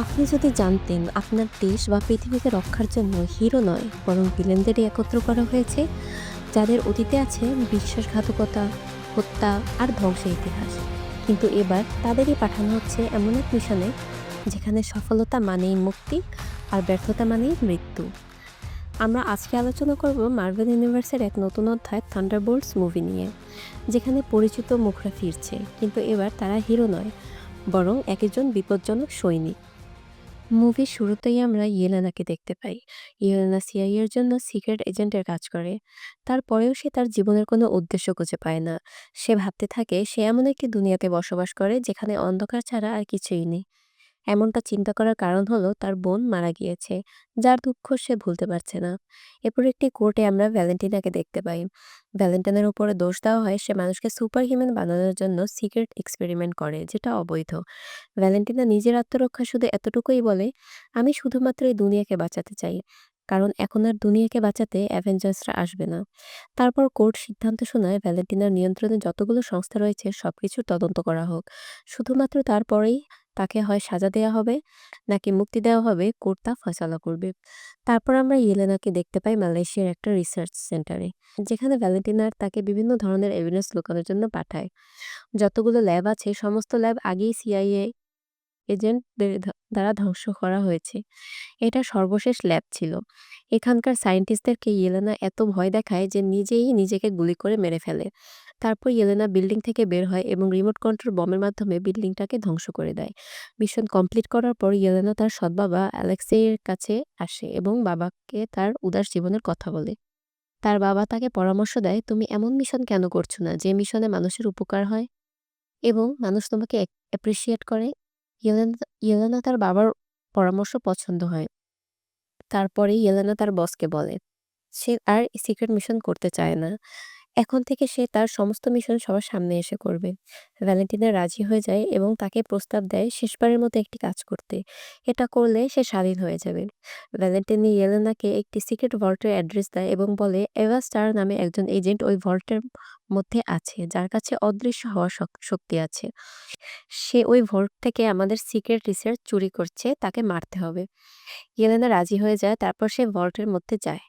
আপনি যদি জানতেন আপনার দেশ বা পৃথিবীকে রক্ষার জন্য হিরো নয় বরং ভিলেনদেরই একত্র করা হয়েছে, যাদের অতীতে আছে বিশ্বাসঘাতকতা, হত্যা আর ধ্বংসের ইতিহাস, কিন্তু এবার তাদেরই পাঠানো হচ্ছে এমন এক মিশনে যেখানে সফলতা মানেই মুক্তি আর ব্যর্থতা মানেই মৃত্যু। আমরা আজকে আলোচনা করব মার্ভেল ইউনিভার্সের এক নতুন অধ্যায় থান্ডারবোল্টস মুভি নিয়ে, যেখানে পরিচিত মুখরা ফিরছে, কিন্তু এবার তারা হিরো নয় বরং একজন বিপজ্জনক সৈনিক। মুভির শুরুতেই আমরা ইয়েলেনাকে দেখতে পাই। ইয়েলেনা সিআইএর জন্য সিক্রেট এজেন্টের কাজ করে। তারপরেও সে তার জীবনের কোনো উদ্দেশ্য খুঁজে পায় না। সে ভাবতে থাকে সে এমন একটি দুনিয়াতে বসবাস করে যেখানে অন্ধকার ছাড়া আর কিছুই নেই। এমনটা চিন্তা করার কারণ হলো তার বোন মারা গিয়েছে, যার দুঃখ সে ভুলতে পারছে না। এরপর একটি কোর্টে আমরা ভ্যালেন্টিনাকে দেখতে পাই। ভ্যালেন্টিনার উপরে দোষ দেওয়া হয় সে মানুষকে সুপার হিউম্যান বানানোর জন্য সিক্রেট এক্সপেরিমেন্ট করে, যেটা অবৈধ। ভ্যালেন্টিনা নিজের আত্মরক্ষা শুধু এতটুকুই বলে, আমি শুধুমাত্র এই দুনিয়াকে বাঁচাতে চাই, কারণ এখন আর দুনিয়াকে বাঁচাতে অ্যাভেঞ্জার্সরা আসবে না। তারপর কোর্ট সিদ্ধান্ত শোনায় ভ্যালেন্টিনার নিয়ন্ত্রণে যতগুলো সংস্থা রয়েছে সবকিছুর তদন্ত করা হোক। শুধুমাত্র তারপরেই তাকে হয় সাজা দেওয়া হবে নাকি মুক্তি দেওয়া হবে, কোর্ট তা ফয়সালা করবে। তারপর আমরা ইয়েলেনাকে দেখতে পাই মালয়েশিয়ার একটা রিসার্চ সেন্টারে, যেখানে ভ্যালেন্টিনার তাকে বিভিন্ন ধরনের এভিডেন্স লুকানোর জন্য পাঠায়। যতগুলো ল্যাব আছে সমস্ত ল্যাব আগেই সিআইএ এজেন্টদের দ্বারা ধ্বংস করা হয়েছে। এটা সর্বশেষ ল্যাব ছিল। এখানকার সায়েন্টিস্টদেরকে ইয়েলেনা এত ভয় দেখায় যে নিজেই নিজেকে গুলি করে মেরে ফেলে। তারপর ইয়েলেনা বিল্ডিং থেকে বের হয় এবং রিমোট কন্ট্রোল বমের মাধ্যমে বিল্ডিংটাকে ধ্বংস করে দেয়। মিশন কমপ্লিট করার পর ইয়েলেনা তার সৎ বাবা অ্যালেক্সেইয়ের কাছে আসে এবং বাবাকে তার উদাস জীবনের কথা বলে। তার বাবা তাকে পরামর্শ দেয়, তুমি এমন মিশন কেন করছো না যে মিশনে মানুষের উপকার হয় এবং মানুষ তোমাকে অ্যাপ্রিশিয়েট করে। ইয়েলেনা তার বাবার পরামর্শ পছন্দ হয়। তারপরে ইয়েলেনা তার বসকে বলে সে আর সিক্রেট মিশন করতে চায় না। এখন থেকে সে তার সমস্ত মিশন সবার সামনে এসে করবে। ভ্যালেন্টিনা রাজি হয়ে যায় এবং তাকে প্রস্তাব দেয় শেষবারের মতো একটি কাজ করতে। এটা করলে সে স্বাধীন হয়ে যাবে। ভ্যালেন্টিনা ইয়েলেনাকে একটি সিক্রেট ভল্টের অ্যাড্রেস দেয় এবং বলে এভা স্টার নামে একজন এজেন্ট ওই ভল্টের মধ্যে আছে, যার কাছে অদৃশ্য হওয়ার শক্তি আছে। সে ওই ভল্ট থেকে আমাদের সিক্রেট রিসার্চ চুরি করছে, তাকে মারতে হবে। ইয়েলেনা রাজি হয়ে যায়। তারপর সে ভল্টের মধ্যে যায়।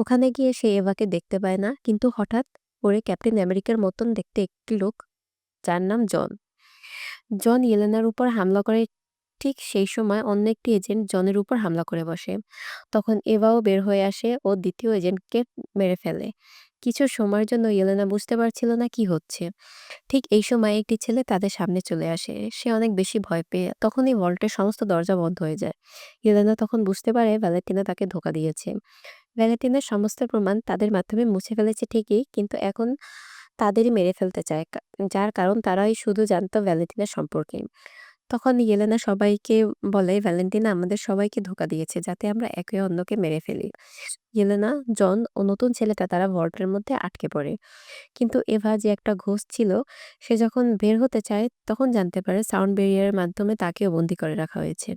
ওখানে গিয়ে সে এভাকে দেখতে পায় না, কিন্তু হঠাৎ করে ক্যাপ্টেন আমেরিকার মতন দেখতে একটি লোক, যার নাম জন। জন ইয়েলেনার উপর হামলা করে। ঠিক সেই সময় অন্য একটি এজেন্ট জনের উপর হামলা করে বসে। তখন এভাও বের হয়ে আসে ও দ্বিতীয় এজেন্টকে মেরে ফেলে। কিছু সময়ের জন্য ইয়েলেনা বুঝতে পারছিল না কি হচ্ছে। ঠিক এই সময় একটি ছেলে তাদের সামনে চলে আসে। সে অনেক বেশি ভয় পেয়ে তখনই ভল্টের সমস্ত দরজা বন্ধ হয়ে যায়। ইয়েলেনা তখন বুঝতে পারে ভ্যালেন্টিনা তাকে ধোঁকা দিয়েছে। ভ্যালেন্টিনার সমস্ত প্রমাণ তাদের মাধ্যমে মুছে ফেলেছে ঠিকই, কিন্তু এখন তাদেরই মেরে ফেলতে চায়, যার কারণ তারাই শুধু জানতো ভ্যালেন্টিনা সম্পর্কে। তখন ইয়েলেনা সবাইকে বলে ভ্যালেন্টিনা আমাদের সবাইকে ধোঁকা দিয়েছে যাতে আমরা একে অন্যকে মেরে ফেলি। ইয়েলেনা, জন ও নতুন ছেলেটা তারা ভল্টের মধ্যে আটকে পড়ে। কিন্তু এভা যে একটা ঘোষ ছিল, সে যখন বের হতে চায় তখন জানতে পারে সাউন্ড ব্যারিয়ারের মাধ্যমে তাকেও বন্দী করে রাখা হয়েছে।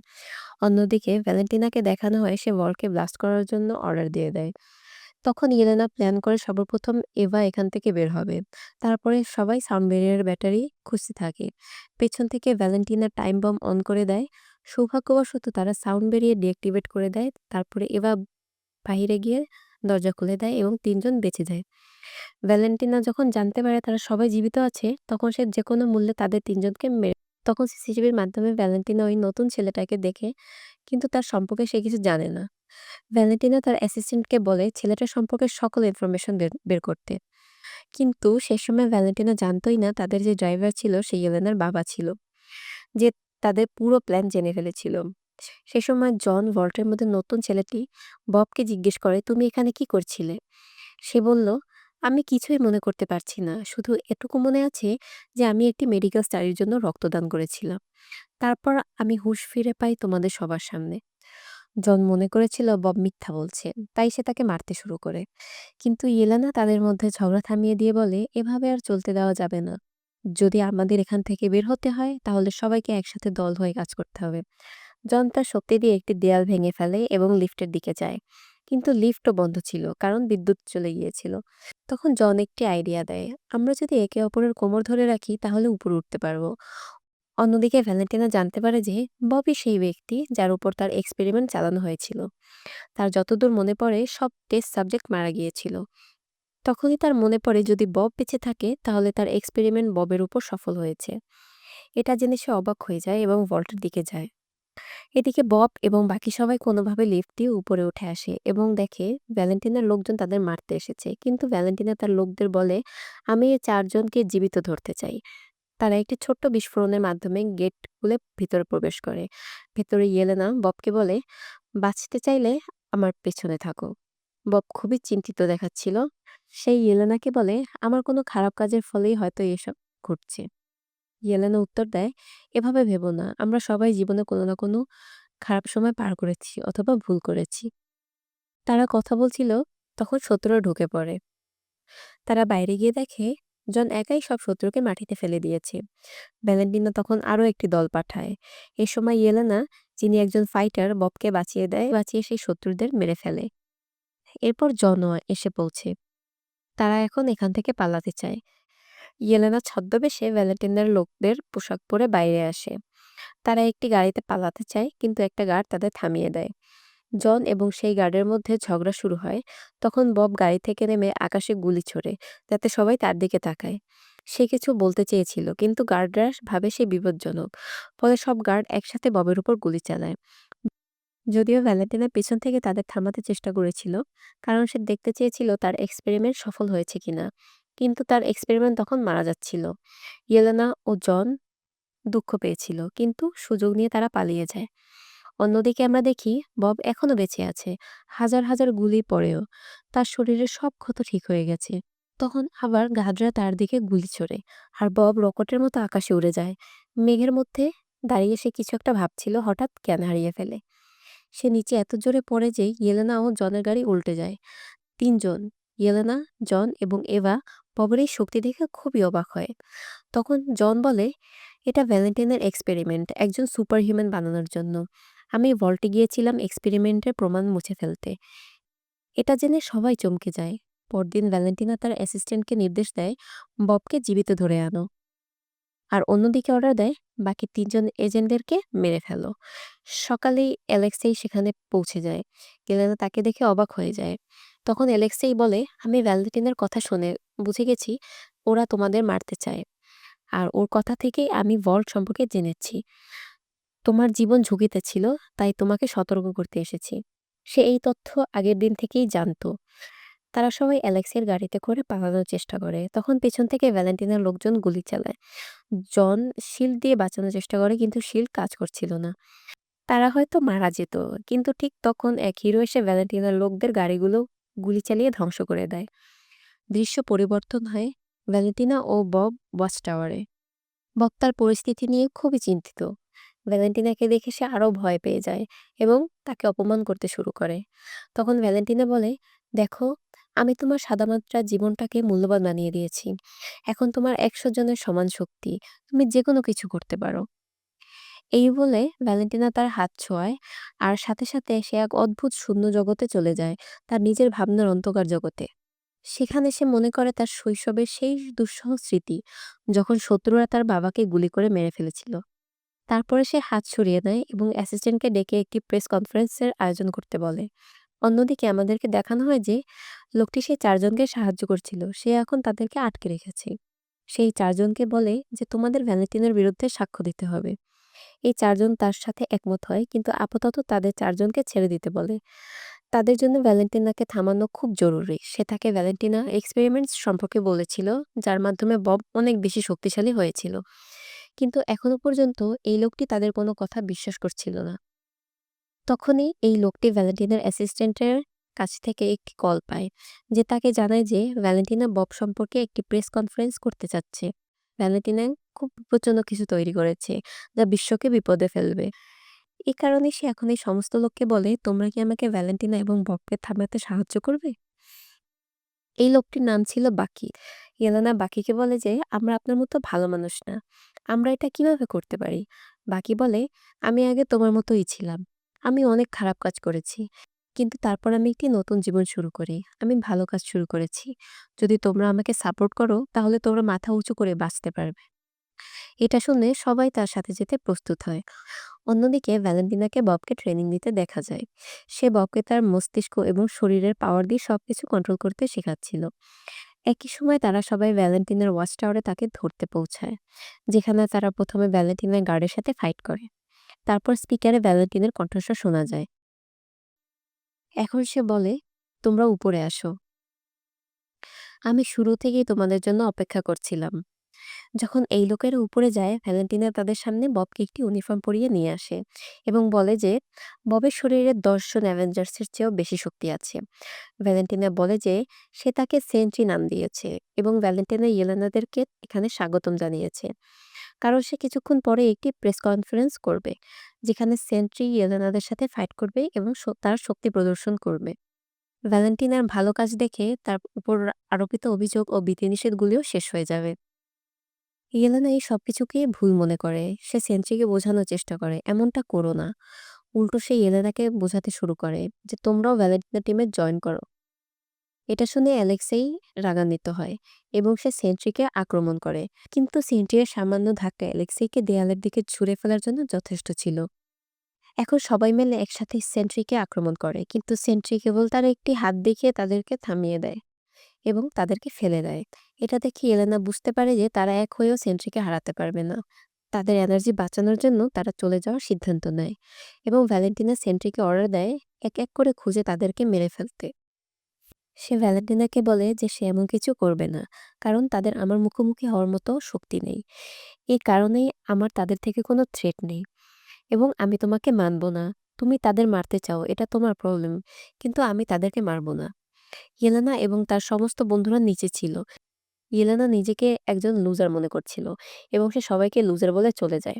অন্যদিকে ভ্যালেন্টিনাকে দেখানো হয় সে ভল্টকে ব্লাস্ট করার জন্য অর্ডার দিয়ে দেয়। তখন ইয়েলেনা প্ল্যান করে সর্বপ্রথম এভা এখান থেকে বের হবে। তারপরে সবাই সাউন্ড ব্যারিয়ারের ব্যাটারি খুঁজতে থাকে। পেছন থেকে ভ্যালেন্টিনা টাইম বম অন করে দেয়। সৌভাগ্যবশত তারা সাউন্ড ব্যারিয়ার ডিঅ্যাক্টিভেট করে দেয়। তারপরে এভা বাহিরে গিয়ে দরজা খুলে দেয় এবং তিনজন বেঁচে যায়। ভ্যালেন্টিনা যখন জানতে পারে তারা সবাই জীবিত আছে, তখন সে যেকোনো মূল্যে তাদের তিনজনকে মেরে। তখন সিসিটিভির মাধ্যমে ভ্যালেন্টিনা ওই নতুন ছেলেটাকে দেখে, কিন্তু তার সম্পর্কে সে কিছু জানে না। ভ্যালেন্টিনা তার অ্যাসিস্ট্যান্টকে বলে ছেলেটার সম্পর্কে সকল ইনফরমেশন বের বের করতে। কিন্তু সে সময় ভ্যালেন্টিনা জানতোই না তাদের যে ড্রাইভার ছিল সে ইয়েলেনার বাবা ছিল, যে তাদের পুরো প্ল্যান জেনে ফেলেছিল। সে সময় জন ভল্টের মধ্যে নতুন ছেলেটি ববকে জিজ্ঞেস করে, তুমি এখানে কি করছিলে? সে বলল, আমি কিছুই মনে করতে পারছি না, শুধু এটুকু মনে আছে যে আমি একটি মেডিকেল স্টাডির জন্য রক্তদান করেছিলাম। তারপর আমি হুঁশ ফিরে পাই তোমাদের সবার সামনে। জন মনে করেছিল বব মিথ্যা বলছে, তাই সে তাকে মারতে শুরু করে। কিন্তু ইয়েলেনা তাদের মধ্যে ঝগড়া থামিয়ে দিয়ে বলে, এভাবে আর চলতে দেওয়া যাবে না। যদি আমাদের এখান থেকে বের হতে হয় তাহলে সবাইকে একসাথে দল হয়ে কাজ করতে হবে। জন তার শক্তি দিয়ে একটি দেয়াল ভেঙে ফেলে এবং লিফটের দিকে যায়। কিন্তু লিফটও বন্ধ ছিল কারণ বিদ্যুৎ চলে গিয়েছিল। তখন জন একটি আইডিয়া দেয়, আমরা যদি একে অপরের কোমর ধরে রাখি তাহলে উপরে উঠতে পারবো। অন্যদিকে ভ্যালেন্টিনা জানতে পারে যে ববই সেই ব্যক্তি যার উপর তার এক্সপেরিমেন্ট চালানো হয়েছিল। তার যতদূর মনে পড়ে সব টেস্ট সাবজেক্ট মারা গিয়েছিল। তখনই তার মনে পড়ে যদি বব বেঁচে থাকে তাহলে তার এক্সপেরিমেন্ট ববের উপর সফল হয়েছে। এটা জেনে সে অবাক হয়ে যায় এবং ভল্টের দিকে যায়। এদিকে বব এবং বাকি সবাই কোনোভাবে লিফট দিয়ে উপরে উঠে আসে এবং দেখে ভ্যালেন্টিনার লোকজন তাদের মারতে এসেছে, কিন্তু ভ্যালেন্টিনা তার লোকদের বলে, আমি এই চারজনকে জীবিত ধরতে চাই। তারা একটি ছোট্ট বিস্ফোরণের মাধ্যমে গেট খুলে ভিতরে প্রবেশ করে। ভেতরে ইয়েলেনা ববকে বলে, বাঁচতে চাইলে আমার পেছনে থাকো। বব খুবই চিন্তিত দেখাচ্ছিল। সেই ইয়েলেনাকে বলে, আমার কোনো খারাপ কাজের ফলেই হয়তো এসব ঘটছে। ইয়েলেনা উত্তর দেয়, এভাবে ভেবো না, আমরা সবাই জীবনে কোনো না কোনো খারাপ সময় পার করেছি অথবা ভুল করেছি। তারা কথা বলছিল, তখন শত্রুরা ঢুকে পড়ে। তারা বাইরে গিয়ে দেখে জন একাই সব শত্রুকে মাটিতে ফেলে দিয়েছে। ভ্যালেন্টিনা তখন আরো একটি দল পাঠায়। এ সময় ইয়েলেনা, যিনি একজন ফাইটার, ববকে বাঁচিয়ে দেয়, বাঁচিয়ে সেই শত্রুদের মেরে ফেলে। এরপর জনও এসে পৌঁছে। তারা এখন এখান থেকে পালাতে চায়। ইয়েলেনা ছদ্মবেশে ভ্যালেন্টিনার লোকদের পোশাক পরে বাইরে আসে। তারা একটি গাড়িতে পালাতে চায়, কিন্তু একটা গার্ড তাদের থামিয়ে দেয়। জন এবং সেই গার্ডের মধ্যে ঝগড়া শুরু হয়। তখন বব গাড়ি থেকে নেমে আকাশে গুলি ছোড়ে, যাতে সবাই তার দিকে তাকায়। সে কিছু বলতে চেয়েছিল, কিন্তু গার্ডরা ভাবে সে বিপজ্জনক। ফলে সব গার্ড একসাথে ববের উপর গুলি চালায়। যদিও ভ্যালেন্টিনা পেছন থেকে তাদের থামাতে চেষ্টা করেছিল, কারণ সে দেখতে চেয়েছিল তার এক্সপেরিমেন্ট সফল হয়েছে কিনা। কিন্তু তার এক্সপেরিমেন্ট তখন মারা যাচ্ছিল। ইয়েলেনা ও জন দুঃখ পেয়েছিল, কিন্তু সুযোগ নিয়ে তারা পালিয়ে যায়। অন্যদিকে আমরা দেখি বব এখনো বেঁচে আছে। হাজার হাজার গুলি পড়েও তার শরীরের সব ক্ষত ঠিক হয়ে গেছে। তখন আবার গার্ডরা তার দিকে গুলি ছোড়ে, আর বব রকেটের মতো আকাশে উড়ে যায়। মেঘের মধ্যে দাঁড়িয়ে সে কিছু একটা ভাবছিল, হঠাৎ জ্ঞান হারিয়ে ফেলে। সে নিচে এত জোরে পড়ে যে ইয়েলেনা ও জনের গাড়ি উল্টে যায়। তিনজন, ইয়েলেনা, জন এবং এভা, ববের এই শক্তি দেখে খুবই অবাক হয়। তখন জন বলে, এটা ভ্যালেন্টিনের এক্সপেরিমেন্ট, একজন সুপার হিউম্যান বানানোর জন্য। আমি ভল্টে গিয়েছিলাম এক্সপেরিমেন্টের প্রমাণ মুছে ফেলতে। এটা জেনে সবাই চমকে যায়। পরদিন ভ্যালেন্টিনা তার অ্যাসিস্ট্যান্টকে নির্দেশ দেয়, ববকে জীবিত ধরে আনো। আর অন্যদিকে অর্ডার দেয়, বাকি তিনজন এজেন্টদেরকে মেরে ফেলো। সকালেই অ্যালেক্সেই সেখানে পৌঁছে যায়। গেলেনা তাকে দেখে অবাক হয়ে যায়। তখন অ্যালেক্সেই বলে, আমি ভ্যালেন্টিনের কথা শুনে বুঝে গেছি ওরা তোমাদের মারতে চায়। আর ওর কথা থেকেই আমি ভল্ট সম্পর্কে জেনেছি। তোমার জীবন ঝুঁকিতে ছিল, তাই তোমাকে সতর্ক করতে এসেছি। সে এই তথ্য আগের দিন থেকেই জানতো। তারা সবাই অ্যালেক্সের গাড়িতে করে পালানোর চেষ্টা করে। তখন পেছন থেকে ভ্যালেন্টিনার লোকজন গুলি চালায়। জন শিল্ড দিয়ে বাঁচানোর চেষ্টা করে, কিন্তু শিল্ড কাজ করছিল না। তারা হয়তো মারা যেত, কিন্তু ঠিক তখন এক হিরো এসে ভ্যালেন্টিনার লোকদের গাড়িগুলো গুলি চালিয়ে ধ্বংস করে দেয়। দৃশ্য পরিবর্তন হয় ভ্যালেন্টিনা ও বব ওয়াচ টাওয়ারে। বব তার পরিস্থিতি নিয়ে খুবই চিন্তিত। ভ্যালেন্টিনাকে দেখে সে আরও ভয় পেয়ে যায় এবং তাকে অপমান করতে শুরু করে। তখন ভ্যালেন্টিনা বলে, দেখো, আমি তোমার সাদামাটা জীবনটাকে মূল্যবান বানিয়ে দিয়েছি। এখন তোমার 100 জনের সমান শক্তি, তুমি যে কোনো কিছু করতে পারো। এই বলে ভ্যালেন্টিনা তার হাত ছোঁয়ায়, আর সাথে সাথে সে এক অদ্ভুত শূন্য জগতে চলে যায়, তার নিজের ভাবনার অন্ধকার জগতে। সেখানে সে মনে করে তার শৈশবের সেই দুঃসহ স্মৃতি, যখন শত্রুরা তার বাবাকে গুলি করে মেরে ফেলেছিল। তারপরে সে হাত সরিয়ে নেয় এবং অ্যাসিস্ট্যান্টকে ডেকে একটি প্রেস কনফারেন্সের আয়োজন করতে বলে। অন্যদিকে আমাদেরকে দেখানো হয় যে লোকটি সেই চারজনকে সাহায্য করছিল, সে এখন তাদেরকে আটকে রেখেছে। সেই চারজনকে বলে যে তোমাদের ভ্যালেন্টিনের বিরুদ্ধে সাক্ষ্য দিতে হবে। এই চারজন তার সাথে একমত হয়, কিন্তু আপাতত তাদের চারজনকে ছেড়ে দিতে বলে। তাদের জন্য ভ্যালেন্টিনাকে থামানো খুব জরুরি। সে তাকে ভ্যালেন্টিনা এক্সপেরিমেন্টস সম্পর্কে বলেছিল, যার মাধ্যমে বব অনেক বেশি শক্তিশালী হয়েছিল। কিন্তু এখনো পর্যন্ত এই লোকটি তাদের কোনো কথা বিশ্বাস করছিল না। তখনই এই লোকটি ভ্যালেন্টিনার অ্যাসিস্ট্যান্টের কাছ থেকে একটি কল পায়, যে তাকে জানায় যে ভ্যালেন্টিনা বব সম্পর্কে একটি প্রেস কনফারেন্স করতে চাচ্ছে। ভ্যালেন্টিনা খুব বিপজ্জনক কিছু তৈরি করেছে, যা বিশ্বকে বিপদে ফেলবে। এই কারণে সে এখন এই সমস্ত লোককে বলে, তোমরা কি আমাকে ভ্যালেন্টিনা এবং ববকে থামাতে সাহায্য করবে? এই লোকটির নাম ছিল বাকি। ইয়েলেনা বাকিকে বলে যে আমরা আপনার মতো ভালো মানুষ না। আমরা এটা কিভাবে করতে পারি? বাকি বলে, আমি আগে তোমার মতোই ছিলাম। আমি অনেক খারাপ কাজ করেছি। কিন্তু তারপর আমি একটি নতুন জীবন শুরু করি। আমি ভালো কাজ শুরু করেছি। যদি তোমরা আমাকে সাপোর্ট করো তাহলে তোমরা মাথা উঁচু করে বাঁচতে পারবে। এটা শুনে সবাই তার সাথে যেতে প্রস্তুত হয়। অন্যদিকে ভ্যালেন্টিনাকে ববকে ট্রেনিং দিতে দেখা যায়। সে ববকে তার মস্তিষ্ক এবং শরীরের পাওয়ার দিয়ে সবকিছু কন্ট্রোল করতে শেখাচ্ছিল। একই সময় তারা সবাই ভ্যালেন্টিনের ওয়াচ টাওয়ারে তাকে ধরতে পৌঁছায়, যেখানে তারা প্রথমে ভ্যালেন্টিনের গার্ডের সাথে ফাইট করে। তারপর স্পিকারে ভ্যালেন্টিনের কণ্ঠস্বর শোনা যায়। এখন সে বলে, তোমরা উপরে আসো, আমি শুরু থেকেই তোমাদের জন্য অপেক্ষা করছিলাম। যখন এই লোকেরা উপরে যায়, ভ্যালেন্টিনা তাদের সামনে ববকে একটি ইউনিফর্ম পরিয়ে নিয়ে আসে এবং বলে যে ববের শরীরে 10 জন অ্যাভেঞ্জার্সের চেয়েও বেশি শক্তি আছে। ভ্যালেন্টিনা বলে যে সে তাকে সেন্ট্রি নাম দিয়েছে এবং ভ্যালেন্টিনা ইয়েলেনাদেরকে এখানে স্বাগতম জানিয়েছে, কারণ সে কিছুক্ষণ পরে একটি প্রেস কনফারেন্স করবে, যেখানে সেন্ট্রি ইয়েলেনাদের সাথে ফাইট করবে এবং তার শক্তি প্রদর্শন করবে। ভ্যালেন্টিনার ভালো কাজ দেখে তার উপর আরোপিত অভিযোগ ও বিধিনিষেধগুলিও শেষ হয়ে যাবে। ইয়েলেনা এই সবকিছুকে ভুল মনে করে। সে সেন্ট্রিকে বোঝানোর চেষ্টা করে, এমনটা করো না। উল্টো সে ইয়েলেনাকে বোঝাতে শুরু করে যে তোমরাও ভ্যালেন্টিনা টিমে জয়েন করো। এটা শুনে অ্যালেক্সেই রাগান্বিত হয় এবং সে সেন্ট্রিকে আক্রমণ করে। কিন্তু সেন্ট্রির সামান্য ধাক্কা অ্যালেক্সেইকে দেয়ালের দিকে ছুঁড়ে ফেলার জন্য যথেষ্ট ছিল। এখন সবাই মিলে একসাথে সেন্ট্রিকে আক্রমণ করে, কিন্তু সেন্ট্রি কেবল তার একটি হাত দেখিয়ে তাদেরকে থামিয়ে দেয় এবং তাদেরকে ফেলে দেয়। এটা দেখে এলেনা বুঝতে পারে যে তারা এক হয়েও সেন্ট্রিকে হারাতে পারবে না। তাদের এনার্জি বাঁচানোর জন্য তারা চলে যাওয়ার সিদ্ধান্ত নেয় এবং ভ্যালেন্টিনা সেন্ট্রিকে অর্ডার দেয় এক এক করে খুঁজে তাদেরকে মেরে ফেলতে। সে ভ্যালেন্টিনাকে বলে যে সে এমন কিছু করবে না, কারণ তাদের আমার মুখোমুখি হওয়ার মতো শক্তি নেই। এই কারণেই আমার তাদের থেকে কোনো থ্রেট নেই এবং আমি তোমাকে মানব না। তুমি তাদের মারতে চাও, এটা তোমার প্রবলেম, কিন্তু আমি তাদেরকে মারব না। ইয়েলেনা এবং তার সমস্ত বন্ধুরা নিচে ছিল। ইয়েলেনা নিজেকে একজন লুজার মনে করছিল এবং সে সবাইকে লুজার বলে চলে যায়।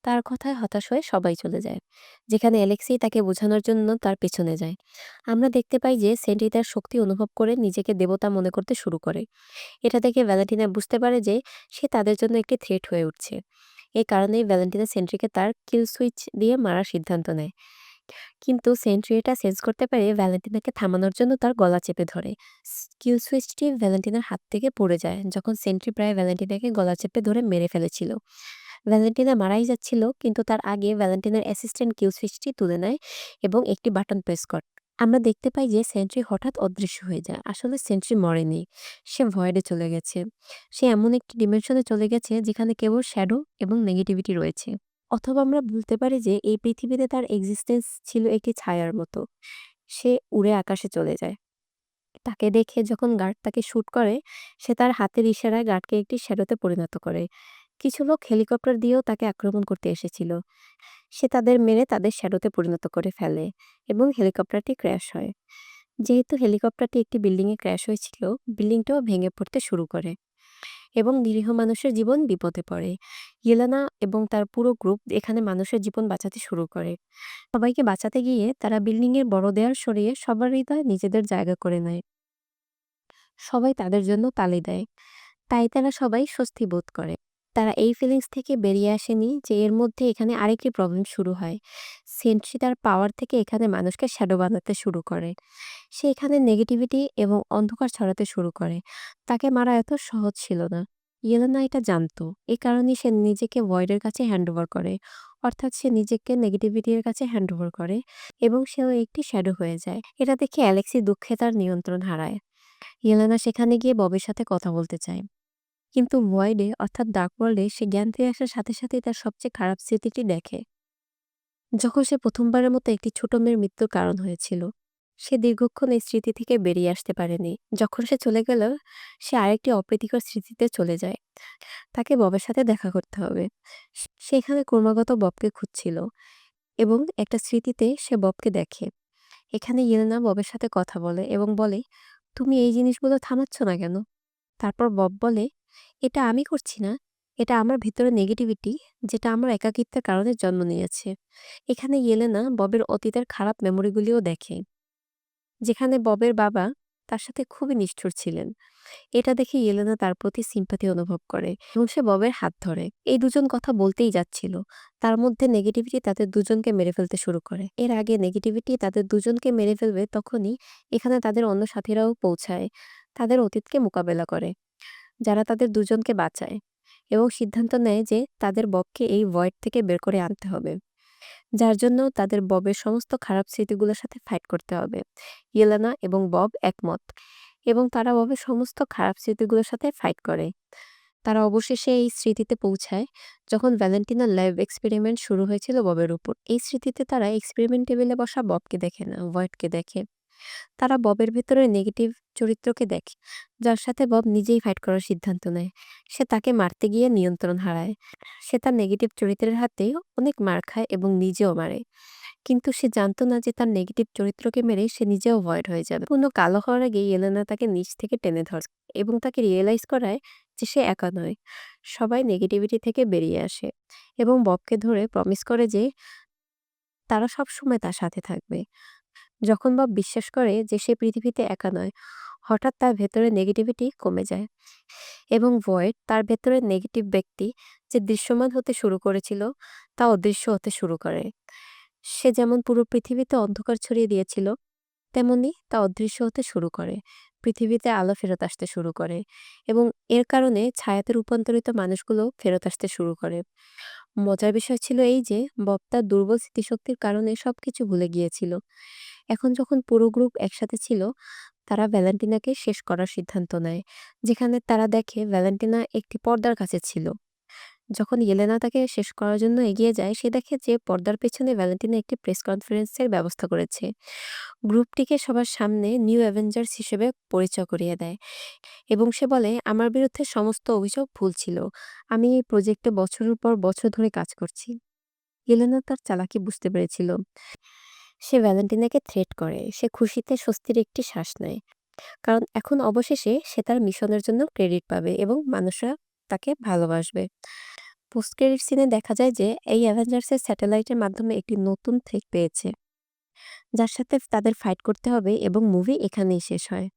তার কথায় হতাশ হয়ে সবাই চলে যায়, যেখানে অ্যালেক্সি তাকে বোঝানোর জন্য তার পেছনে যায়। আমরা দেখতে পাই যে সেন্ট্রি তার শক্তি অনুভব করে নিজেকে দেবতা মনে করতে শুরু করে। এটা দেখে ভ্যালেন্টিনা বুঝতে পারে যে সে তাদের জন্য একটি থ্রেট হয়ে উঠছে। এই কারণেই ভ্যালেন্টিনা সেন্ট্রিকে তার কিল সুইচ দিয়ে মারার সিদ্ধান্ত নেয়। কিন্তু সেন্ট্রি এটা সেন্স করতে পেরে ভ্যালেন্টিনাকে থামানোর জন্য তার গলা চেপে ধরে। কিল সুইচটি ভ্যালেন্টিনার হাত থেকে পড়ে যায় যখন সেন্ট্রি প্রায় ভ্যালেন্টিনাকে গলা চেপে ধরে মেরে ফেলেছিল। ভ্যালেন্টিনা মারাই যাচ্ছিল, কিন্তু তার আগে ভ্যালেন্টিনার অ্যাসিস্ট্যান্ট কিল সুইচটি তুলে নেয় এবং একটি বাটন প্রেস করে। আমরা দেখতে পাই যে সেন্ট্রি হঠাৎ অদৃশ্য হয়ে যায়। আসলে সেন্ট্রি মরেনি, সে ভয়েডে চলে গেছে। সে এমন একটি ডিমেনশনে চলে গেছে যেখানে কেবল শ্যাডো এবং নেগেটিভিটি রয়েছে। অথবা আমরা বলতে পারি যে এই পৃথিবীতে তার এক্সিস্টেন্স ছিল একটি ছায়ার মতো। সে উড়ে আকাশে চলে যায়। তাকে দেখে যখন গার্ড তাকে শুট করে, সে তার হাতের ইশারায় গার্ডকে একটি শ্যাডোতে পরিণত করে। কিছু লোক হেলিকপ্টার দিয়েও তাকে আক্রমণ করতে এসেছিল। সে তাদের মেরে তাদের শ্যাডোতে পরিণত করে ফেলে এবং হেলিকপ্টারটি ক্র্যাশ হয়। যেহেতু হেলিকপ্টারটি একটি বিল্ডিংয়ে ক্র্যাশ হয়েছিল, বিল্ডিংটাও ভেঙে পড়তে শুরু করে এবং নিরীহ মানুষের জীবন বিপদে পড়ে। ইয়েলেনা এবং তার পুরো গ্রুপ এখানে মানুষের জীবন বাঁচাতে শুরু করে। সবাইকে বাঁচাতে গিয়ে তারা বিল্ডিংয়ের বড় দেয়াল সরিয়ে সবার হৃদয়ে নিজেদের জায়গা করে নেয়। সবাই তাদের জন্য তালি দেয়। তাই তারা সবাই স্বস্তি বোধ করে। তারা এই ফিলিংস থেকে বেরিয়ে আসেনি যে এর মধ্যে এখানে আরেকটি প্রবলেম শুরু হয়। সেন্ট্রি তার পাওয়ার থেকে এখানে মানুষকে শ্যাডো বানাতে শুরু করে। সে এখানে নেগেটিভিটি এবং অন্ধকার ছড়াতে শুরু করে। তাকে মারা এত সহজ ছিল না। ইয়েলেনা এটা জানতো। এই কারণেই সে নিজেকে ভয়েডের কাছে হ্যান্ডওভার করে। অর্থাৎ সে নিজেকে নেগেটিভিটির কাছে হ্যান্ডওভার করে এবং সেও একটি শ্যাডো হয়ে যায়। এটা দেখে অ্যালেক্সি দুঃখে তার নিয়ন্ত্রণ হারায়। ইয়েলেনা সেখানে গিয়ে ববের সাথে কথা বলতে চায়। কিন্তু ভয়েডে অর্থাৎ ডার্ক ওয়ার্ল্ডে সে জ্ঞান ফিরে আসার সাথে সাথেই তার সবচেয়ে খারাপ স্মৃতিটি দেখে, যখন সে প্রথমবারের মতো একটি ছোট মেয়ের মৃত্যুর কারণ হয়েছিল। সে দীর্ঘক্ষণ এই স্মৃতি থেকে বেরিয়ে আসতে পারেনি। যখন সে চলে গেল, সে আরেকটি অপ্রীতিকর স্মৃতিতে চলে যায়। তাকে ববের সাথে দেখা করতে হবে। সে এখানে ক্রমাগত ববকে খুঁজছিল এবং একটা স্মৃতিতে সে ববকে দেখে। এখানে ইয়েলেনা ববের সাথে কথা বলে এবং বলে, তুমি এই জিনিসগুলো থামাচ্ছ না কেন? তারপর বব বলে, এটা আমি করছি না, এটা আমার ভেতরে নেগেটিভিটি, যেটা আমার একাকিত্বের কারণে জন্ম নিয়েছে। এখানে ইয়েলেনা ববের অতীতের খারাপ মেমোরিগুলিও দেখে, যেখানে ববের বাবা তার সাথে খুবই নিষ্ঠুর ছিলেন। এটা দেখে ইয়েলেনা তার প্রতি সিম্প্যাথি অনুভব করে এবং সে ববের হাত ধরে। এই দুজন কথা বলতেই যাচ্ছিল, তার মধ্যে নেগেটিভিটি তাদের দুজনকে মেরে ফেলতে শুরু করে। এর আগে নেগেটিভিটি তাদের দুজনকে মেরে ফেলবে, তখনই এখানে তাদের অন্য সাথীরাও পৌঁছায়, তাদের অতীতকে মোকাবেলা করে, যারা তাদের দুজনকে বাঁচায় এবং সিদ্ধান্ত নেয় যে তাদের ববকে এই ভয়েড থেকে বের করে আনতে হবে। যার জন্য তাদের ববের সমস্ত খারাপ স্মৃতিগুলোর সাথে ফাইট করতে হবে। ইয়েলেনা এবং বব একমত এবং তারা ববের সমস্ত খারাপ স্মৃতিগুলোর সাথে ফাইট করে। তারা অবশেষে এই স্মৃতিতে পৌঁছায় যখন ভ্যালেন্টিনার ল্যাব এক্সপেরিমেন্ট শুরু হয়েছিল ববের উপর। এই স্মৃতিতে তারা এক্সপেরিমেন্ট টেবিলে বসা ববকে দেখে না, ভয়েডকে দেখে। তারা ববের ভেতরে নেগেটিভ চরিত্রকে দেখে, যার সাথে বব নিজেই ফাইট করার সিদ্ধান্ত নেয়। সে তাকে মারতে গিয়ে নিয়ন্ত্রণ হারায়। সে তার নেগেটিভ চরিত্রের হাতে অনেক মার খায় এবং নিজেও মারে। কিন্তু সে জানতো না যে তার নেগেটিভ চরিত্রকে মেরে সে নিজেও ভয়েড হয়ে যাবে। পূর্ণ কালো হওয়ার আগে ইয়েলেনা তাকে নিচ থেকে টেনে ধরে এবং তাকে রিয়েলাইজ করায় যে সে একা নয়। সবাই নেগেটিভিটি থেকে বেরিয়ে আসে এবং ববকে ধরে প্রমিস করে যে তারা সবসময় তার সাথে থাকবে। যখন বব বিশ্বাস করে যে সে পৃথিবীতে একা নয়, হঠাৎ তার ভেতরে নেগেটিভিটি কমে যায় এবং ভয়েড তার ভেতরে নেগেটিভ ব্যক্তি যে দৃশ্যমান হতে শুরু করেছিল তা অদৃশ্য হতে শুরু করে। সে যেমন পুরো পৃথিবীতে অন্ধকার ছড়িয়ে দিয়েছিল, তেমনি তা অদৃশ্য হতে শুরু করে। পৃথিবীতে আলো ফেরত আসতে শুরু করে এবং এর কারণে ছায়াতে রূপান্তরিত মানুষগুলো ফেরত আসতে শুরু করে। মজার বিষয় ছিল এই যে বব তার দুর্বল স্মৃতিশক্তির কারণে সবকিছু ভুলে গিয়েছিল। এখন যখন পুরো গ্রুপ একসাথে ছিল, তারা ভ্যালেন্টিনাকে শেষ করার সিদ্ধান্ত নেয়, যেখানে তারা দেখে ভ্যালেন্টিনা একটি পর্দার কাছে ছিল। যখন ইয়েলেনা তাকে শেষ করার জন্য এগিয়ে যায়, সে দেখে যে পর্দার পেছনে ভ্যালেন্টিনা একটি প্রেস কনফারেন্সের ব্যবস্থা করেছে। গ্রুপটিকে সবার সামনে নিউ অ্যাভেঞ্জার্স হিসেবে পরিচয় করিয়ে দেয় এবং সে বলে, আমার বিরুদ্ধে সমস্ত অভিযোগ ভুল ছিল। আমি এই প্রজেক্টে বছরের পর বছর ধরে কাজ করছি। ইয়েলেনা তার চালাকি বুঝতে পেরেছিল। সে ভ্যালেন্টিনাকে থ্রেট করে। সে খুশিতে স্বস্তির একটি শ্বাস নেয়। কারণ এখন অবশেষে সে তার মিশনের জন্য ক্রেডিট পাবে এবং মানুষরা তাকে ভালোবাসবে। পোস্ট ক্রেডিট সিনে দেখা যায় যে এই অ্যাভেঞ্জার্সের স্যাটেলাইটের মাধ্যমে একটি নতুন থ্রেট পেয়েছে, যার সাথে তাদের ফাইট করতে হবে এবং মুভি এখানেই শেষ হয়।